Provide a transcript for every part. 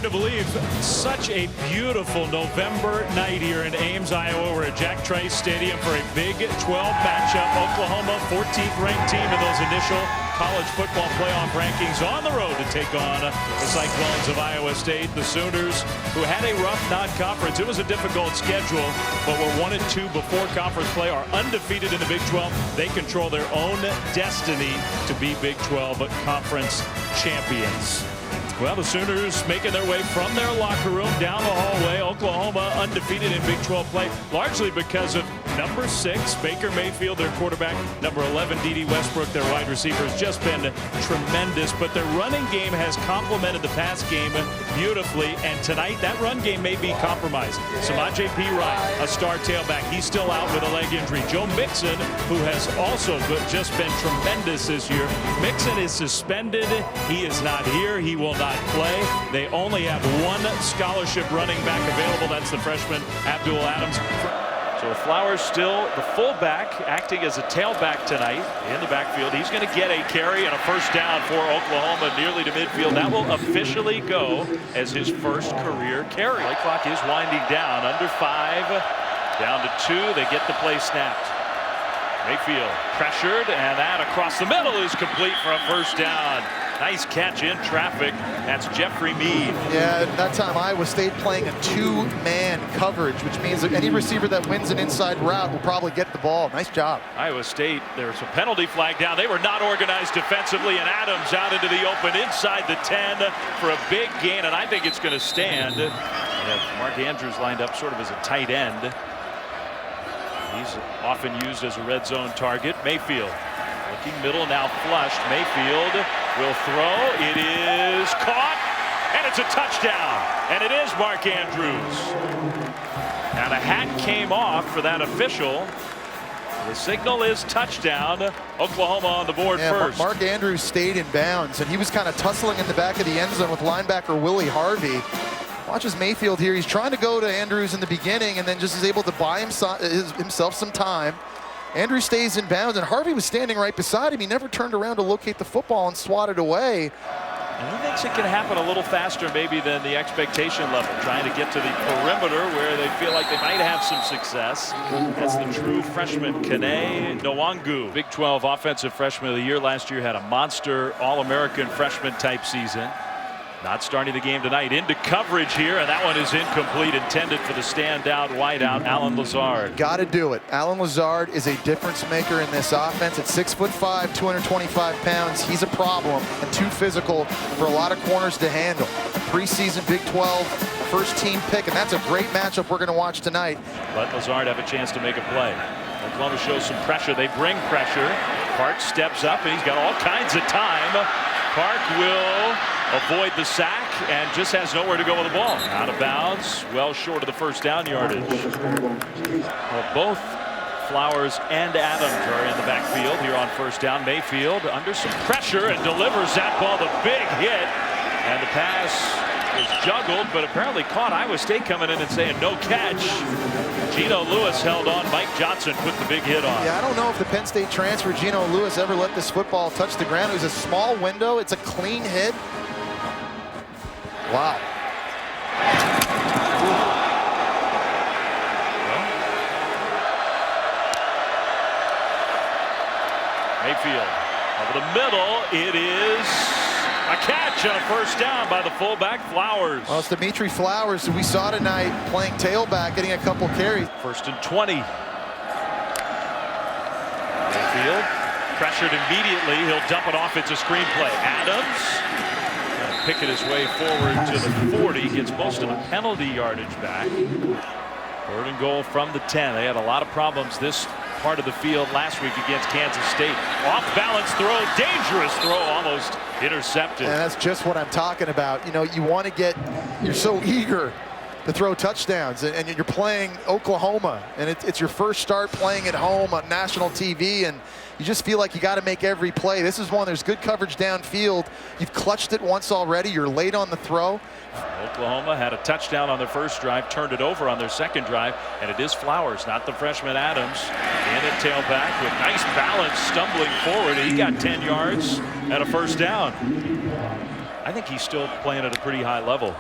hard to believe. Such a beautiful November night here in Ames, Iowa. We're at Jack Trice Stadium for a Big 12 matchup. Oklahoma, 14th ranked team in those initial college football playoff rankings, on the road to take on the Cyclones of Iowa State. The Sooners, who had a rough non-conference. It was a difficult schedule, but were 1-2 before conference play, are undefeated in the Big 12. They control their own destiny to be Big 12 conference champions. Well, the Sooners making their way from their locker room down the hallway. Oklahoma undefeated in Big 12 play, largely because of number 6, Baker Mayfield, their quarterback, number 11, D.D. Westbrook, their wide receiver, has just been tremendous. But their running game has complemented the pass game beautifully. And tonight, that run game may be compromised. Samaje Perine, a star tailback, he's still out with a leg injury. Joe Mixon, who has also just been tremendous this year. Mixon is suspended. He is not here. He will not play. They only have one scholarship running back available. That's the freshman Abdul Adams. So Flowers still the fullback, acting as a tailback tonight in the backfield. He's going to get a carry and a first down for Oklahoma nearly to midfield. That will officially go as his first career carry. The clock is winding down. Under 5, down to 2. They get the play snapped. Mayfield pressured, and that across the middle is complete for a first down. Nice catch in traffic. That's Jeffrey Mead. Yeah, that time Iowa State playing a 2-man coverage, which means that any receiver that wins an inside route will probably get the ball. Nice job. Iowa State, there's a penalty flag down. They were not organized defensively, and Adams out into the open inside the 10 for a big gain, and I think it's going to stand. Mark Andrews lined up sort of as a tight end. He's often used as a red zone target. Mayfield looking middle, now flushed. Mayfield will throw. It is caught, and it's a touchdown. And it is Mark Andrews. Now the hat came off for that official. The signal is touchdown. Oklahoma on the board first. Mark Andrews stayed in bounds, and he was kind of tussling in the back of the end zone with linebacker Willie Harvey. Watches Mayfield here. He's trying to go to Andrews in the beginning and then just is able to buy himself some time. Andrews stays in bounds, and Harvey was standing right beside him. He never turned around to locate the football and swatted away. And he thinks it can happen a little faster maybe than the expectation level, trying to get to the perimeter where they feel like they might have some success. That's the true freshman, Kene Nwangu. Big 12 offensive freshman of the year last year, had a monster All-American freshman type season. Not starting the game tonight. Into coverage here, and that one is incomplete, intended for the standout wideout, Allen Lazard. Got to do it. Allen Lazard is a difference maker in this offense. At 6'5", 225 pounds, he's a problem and too physical for a lot of corners to handle. Preseason Big 12 first team pick, and that's a great matchup we're going to watch tonight. Let Lazard have a chance to make a play. Oklahoma shows some pressure. They bring pressure. Park steps up, and he's got all kinds of time. Park will avoid the sack and just has nowhere to go with the ball. Out of bounds, well short of the first down yardage. Well, both Flowers and Adams are in the backfield here on first down. Mayfield under some pressure and delivers that ball. The big hit, and the pass was juggled, but apparently caught. Iowa State coming in and saying no catch. Geno Lewis held on. Mike Johnson put the big hit on. Yeah, I don't know if the Penn State transfer Geno Lewis ever let this football touch the ground. It was a small window. It's a clean hit. Wow. Mayfield over the middle. It is a catch and a first down by the fullback, Flowers. Well, it's Dimitri Flowers, who we saw tonight playing tailback, getting a couple carries. 1st and 20. Mayfield pressured immediately. He'll dump it off. It's a screenplay. Adams picking his way forward to the 40. Gets most of the penalty yardage back. 3rd and goal from the 10. They had a lot of problems this part of the field last week against Kansas State. Off balance throw, dangerous throw, almost intercepted. And that's just what I'm talking about. You know, you want to get, you're so eager to throw touchdowns, and you're playing Oklahoma, and it's your first start playing at home on national TV, and you just feel like you got to make every play. This is one, there's good coverage downfield. You've clutched it once already. You're late on the throw. Oklahoma had a touchdown on their first drive, turned it over on their second drive, and it is Flowers, not the freshman Adams, in at tailback with nice balance, stumbling forward. He got 10 yards and a first down. I think he's still playing at a pretty high level.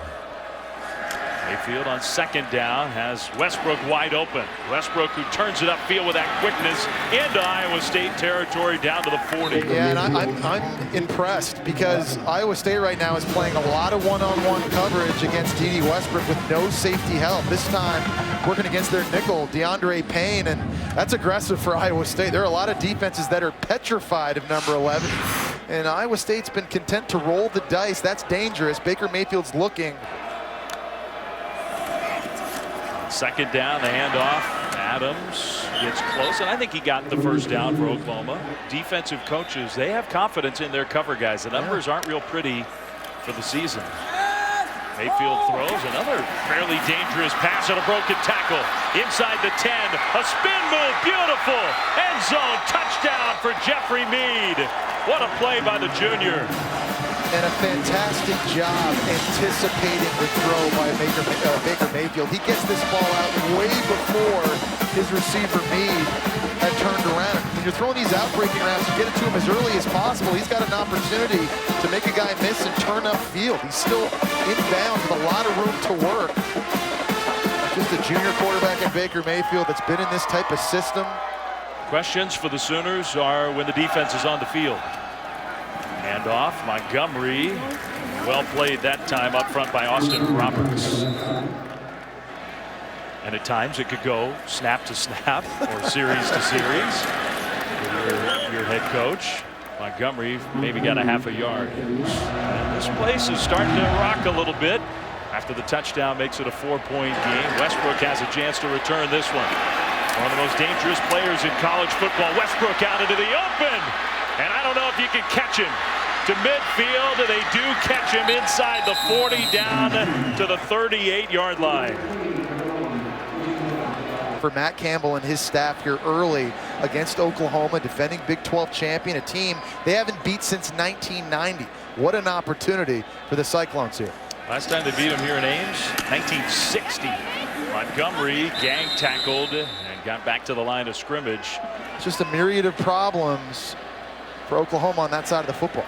Mayfield on second down has Westbrook wide open. Westbrook, who turns it upfield with that quickness into Iowa State territory down to the 40. Yeah, and I'm impressed because Iowa State right now is playing a lot of one-on-one coverage against D.D. Westbrook with no safety help. This time working against their nickel, DeAndre Payne, and that's aggressive for Iowa State. There are a lot of defenses that are petrified of number 11, and Iowa State's been content to roll the dice. That's dangerous. Baker Mayfield's looking. Second down, the handoff. Adams gets close, and I think he got the first down for Oklahoma. Defensive coaches, they have confidence in their cover guys. The numbers aren't real pretty for the season. Mayfield throws another fairly dangerous pass and a broken tackle. Inside the 10, a spin move, beautiful. End zone, touchdown for Jeffrey Mead. What a play by the junior. And a fantastic job anticipating the throw by Baker Mayfield. He gets this ball out way before his receiver Mead had turned around. When you're throwing these out-breaking routes, you get it to him as early as possible. He's got an opportunity to make a guy miss and turn upfield. He's still inbound with a lot of room to work. Just a junior quarterback in Baker Mayfield that's been in this type of system. Questions for the Sooners are when the defense is on the field. Handoff, Montgomery, well played that time up front by Austin Roberts. And at times it could go snap to snap or series to series. Your head coach, Montgomery, maybe got a half a yard. And this place is starting to rock a little bit. After the touchdown makes it a 4-point game. Westbrook has a chance to return this one. One of the most dangerous players in college football. Westbrook out into the open. And I don't know if you can catch him to midfield. They do catch him inside the 40 down to the 38-yard line. For Matt Campbell and his staff here early against Oklahoma, defending Big 12 champion, a team they haven't beat since 1990. What an opportunity for the Cyclones here. Last time they beat him here in Ames, 1960. Montgomery gang tackled and got back to the line of scrimmage. It's just a myriad of problems for Oklahoma on that side of the football.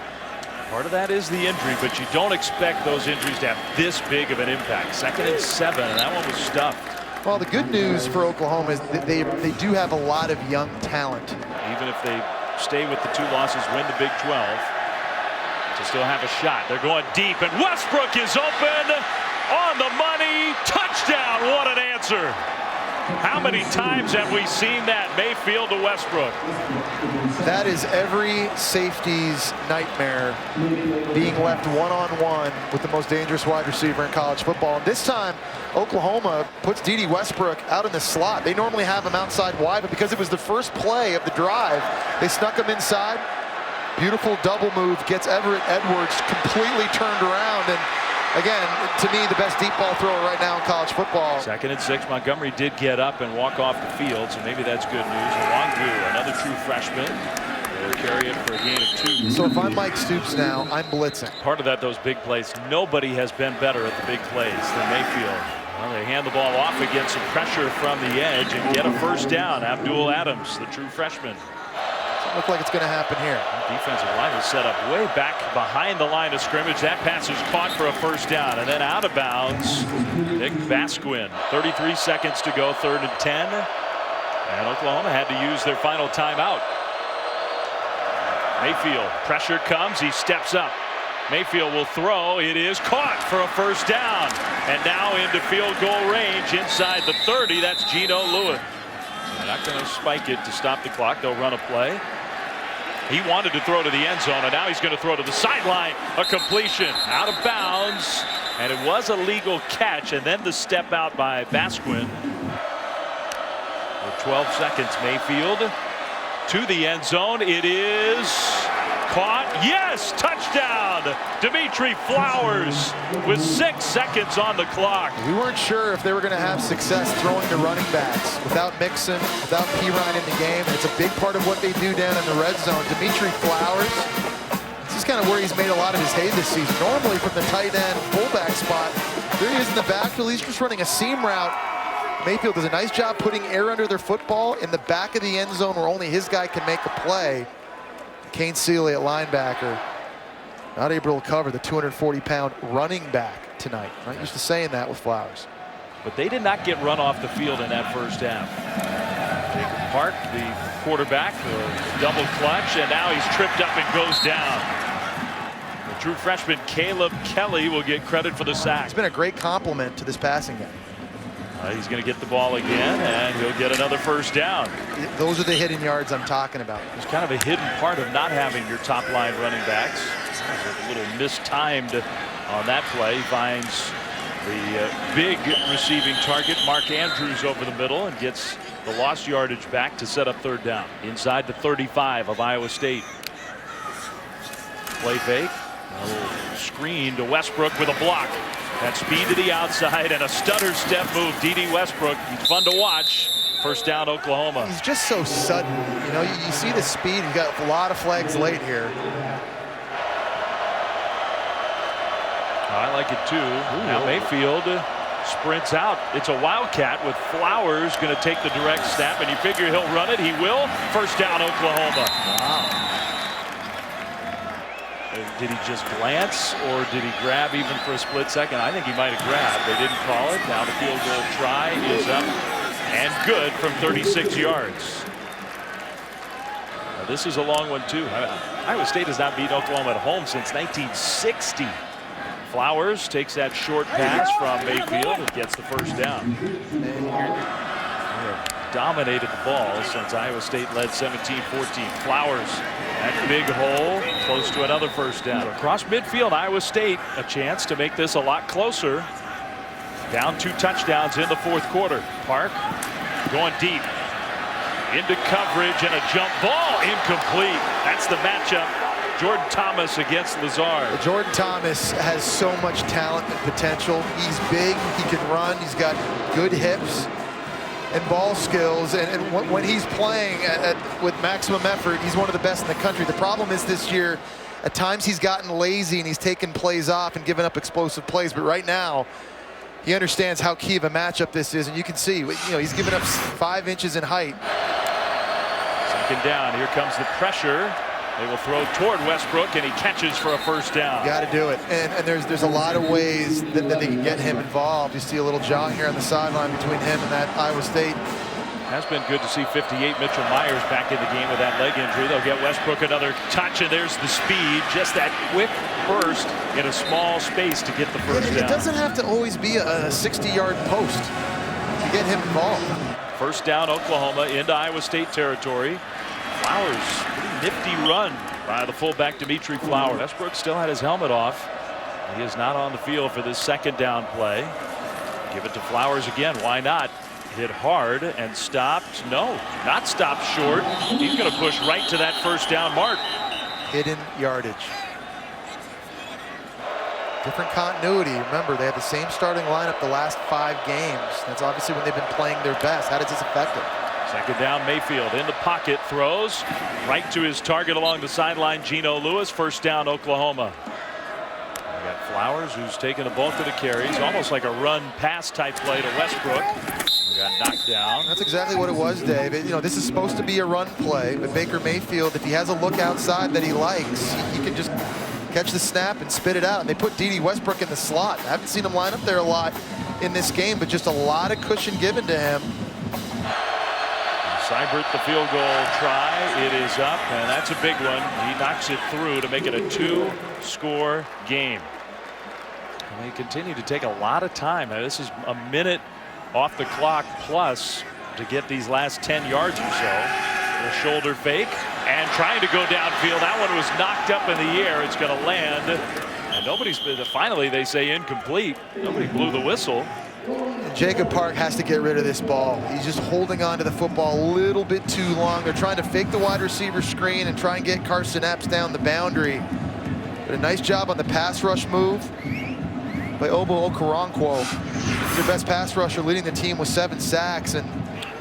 Part of that is the injury, but you don't expect those injuries to have this big of an impact. 2nd and 7, and that one was stuffed. Well, the good news for Oklahoma is that they do have a lot of young talent. Even if they stay with the 2 losses, win the Big 12, to still have a shot. They're going deep, and Westbrook is open on the money. Touchdown! What an answer! How many times have we seen that? Mayfield to Westbrook. That is every safety's nightmare, being left one-on-one with the most dangerous wide receiver in college football. And this time, Oklahoma puts D.D. Westbrook out in the slot. They normally have him outside wide, but because it was the first play of the drive, they snuck him inside. Beautiful double move, gets Everett Edwards completely turned around, and again, to me, the best deep ball thrower right now in college football. 2nd and 6. Montgomery did get up and walk off the field, so maybe that's good news. Wangu, another true freshman. They'll carry it for a gain of 2. So if I'm Mike Stoops now, I'm blitzing. Part of that, those big plays. Nobody has been better at the big plays than Mayfield. Well, they hand the ball off against some pressure from the edge and get a first down. Abdul Adams, the true freshman. Doesn't look like it's going to happen here. Defensive line is set up way back behind the line of scrimmage. That pass is caught for a first down, and then out of bounds, Nick Vasquin. 33 seconds to go, 3rd and 10. And Oklahoma had to use their final timeout. Mayfield, pressure comes, he steps up. Mayfield will throw, it is caught for a first down. And now into field goal range inside the 30, that's Geno Lewis. They're not going to spike it to stop the clock, they'll run a play. He wanted to throw to the end zone, and now he's going to throw to the sideline. A completion out of bounds, and it was a legal catch, and then the step out by Vasquin. For 12 seconds, Mayfield to the end zone. It is caught. Yes, touchdown. Dimitri Flowers with 6 seconds on the clock. We weren't sure if they were going to have success throwing to running backs without Mixon, without Perine in the game. And it's a big part of what they do down in the red zone. Dimitri Flowers, this is kind of where he's made a lot of his hay this season. Normally from the tight end fullback spot, there he is in the backfield. He's just running a seam route. Mayfield does a nice job putting air under their football in the back of the end zone where only his guy can make a play. Kane Sealy at linebacker, not able to cover the 240-pound running back tonight. Not used to saying that with Flowers. but they did not get run off the field in that first half. Jacob Park, the quarterback, double clutch, and now he's tripped up and goes down. The true freshman Caleb Kelly will get credit for the sack. It's been a great compliment to this passing game. He's going to get the ball again, and he'll get another first down. Those are the hidden yards I'm talking about. It's kind of a hidden part of not having your top line running backs. A little mistimed on that play. He finds the big receiving target, Mark Andrews, over the middle, and gets the lost yardage back to set up third down. Inside the 35 of Iowa State. Play fake. A little screen to Westbrook with a block. That speed to the outside and a stutter step move. D.D. Westbrook. He's fun to watch. First down, Oklahoma. He's just so sudden. You know, you see the speed. He's got a lot of flags late here. I like it too. Ooh. Now Mayfield sprints out. It's a wildcat with Flowers going to take the direct snap, and you figure he'll run it. He will. First down, Oklahoma. Wow. Did he just glance, or did he grab even for a split second? I think he might have grabbed. They didn't call it. Now the field goal try is up and good from 36 yards. Now this is a long one too. Iowa State has not beaten Oklahoma at home since 1960. Flowers takes that short pass from Mayfield and gets the first down. They have dominated the ball since Iowa State led 17-14. Flowers, that big hole, close to another first down. Across midfield, Iowa State a chance to make this a lot closer. Down 2 touchdowns in the fourth quarter. Park going deep into coverage and a jump ball incomplete. That's the matchup. Jordan Thomas against Lazard. Jordan Thomas has so much talent and potential. He's big, he can run, he's got good hips and ball skills, and when he's playing with maximum effort, he's one of the best in the country. The problem is this year, at times he's gotten lazy and he's taken plays off and given up explosive plays, but right now he understands how key of a matchup this is, and you can see, you know, he's given up 5 inches in height. Second down, here comes the pressure. They will throw toward Westbrook, and he catches for a first down. Got to do it, and there's a lot of ways that they can get him involved. You see a little jog here on the sideline between him and that Iowa State. Has been good to see 58 Mitchell Myers back in the game with that leg injury. They'll get Westbrook another touch, and there's the speed, just that quick burst in a small space to get the first down. It doesn't have to always be a 60-yard post to get him involved. First down, Oklahoma into Iowa State territory. Flowers, pretty nifty run by the fullback Dimitri Flowers. Westbrook still had his helmet off. He is not on the field for this second down play. Give it to Flowers again. Why not? Hit hard and stopped. No, not stopped short. He's going to push right to that first down mark. Hidden yardage. Different continuity. Remember, they have the same starting lineup the last 5 games. That's obviously when they've been playing their best. How does this affect them? Second down, Mayfield in the pocket, throws right to his target along the sideline, Geno Lewis. First down, Oklahoma. We got Flowers, who's taking the bulk of the carries, almost like a run-pass type play to Westbrook. We got knocked down. That's exactly what it was, Dave. You know, this is supposed to be a run play, but Baker Mayfield, if he has a look outside that he likes, he can just catch the snap and spit it out. And they put D.D. Westbrook in the slot. I haven't seen him line up there a lot in this game, but just a lot of cushion given to him. Seibert, the field goal try. It is up, and that's a big one. He knocks it through to make it a 2-score game. And they continue to take a lot of time. Now, this is a minute off the clock plus to get these last 10 yards or so. The shoulder fake and trying to go downfield. That one was knocked up in the air. It's going to land. And nobody's finally, they say incomplete. Nobody blew the whistle. Jacob Park has to get rid of this ball. He's just holding on to the football a little bit too long. They're trying to fake the wide receiver screen and try and get Carson Epps down the boundary. But a nice job on the pass rush move by Obo Okoronkwo. Their best pass rusher, leading the team with 7 sacks. And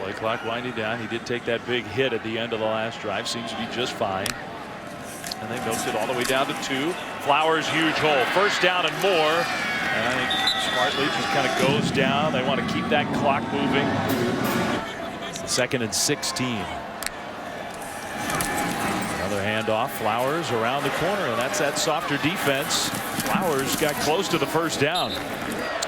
play clock winding down. He did take that big hit at the end of the last drive. Seems to be just fine. And they milked it all the way down to 2. Flowers, huge hole. First down and more. And I think smartly just kind of goes down. They want to keep that clock moving. 2nd and 16. Another handoff. Flowers around the corner, and that's that softer defense. Flowers got close to the first down.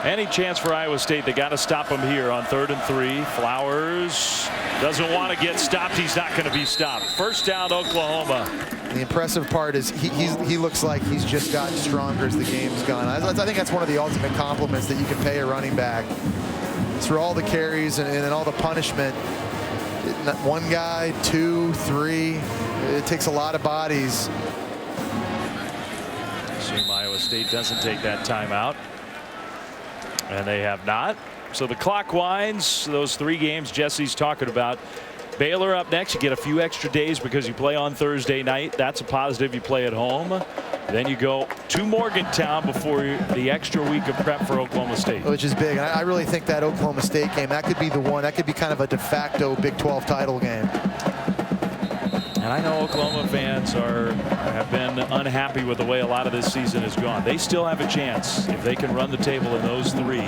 Any chance for Iowa State? They got to stop him here on 3rd and 3. Flowers doesn't want to get stopped. He's not going to be stopped. First down, Oklahoma. The impressive part is he looks like he's just gotten stronger as the game's gone. I think that's one of the ultimate compliments that you can pay a running back. Through all the carries and all the punishment, one guy, 2, 3, it takes a lot of bodies. Assume Iowa State doesn't take that timeout. And they have not. So the clock winds. Those 3 games Jesse's talking about. Baylor up next. You get a few extra days because you play on Thursday night. That's a positive. You play at home. Then you go to Morgantown before the extra week of prep for Oklahoma State. Which is big. I really think that Oklahoma State game, that could be the one. That could be kind of a de facto Big 12 title game. And I know Oklahoma fans have been unhappy with the way a lot of this season has gone. They still have a chance. If they can run the table in those 3,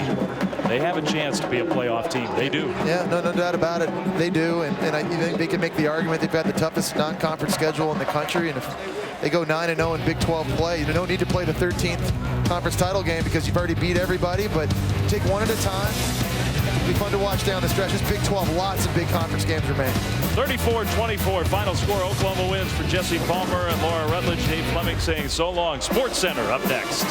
they have a chance to be a playoff team. They do. Yeah, no doubt about it. They do. And I think they can make the argument they've had the toughest non-conference schedule in the country. And if they go 9-0 in Big 12 play, you don't need to play the 13th conference title game because you've already beat everybody. But take one at a time. It'll be fun to watch down the stretch. This Big 12, lots of big conference games remain. 34-24 final score. Oklahoma wins. For Jesse Palmer and Laura Rutledge, Dave Fleming saying so long. Sports Center up next.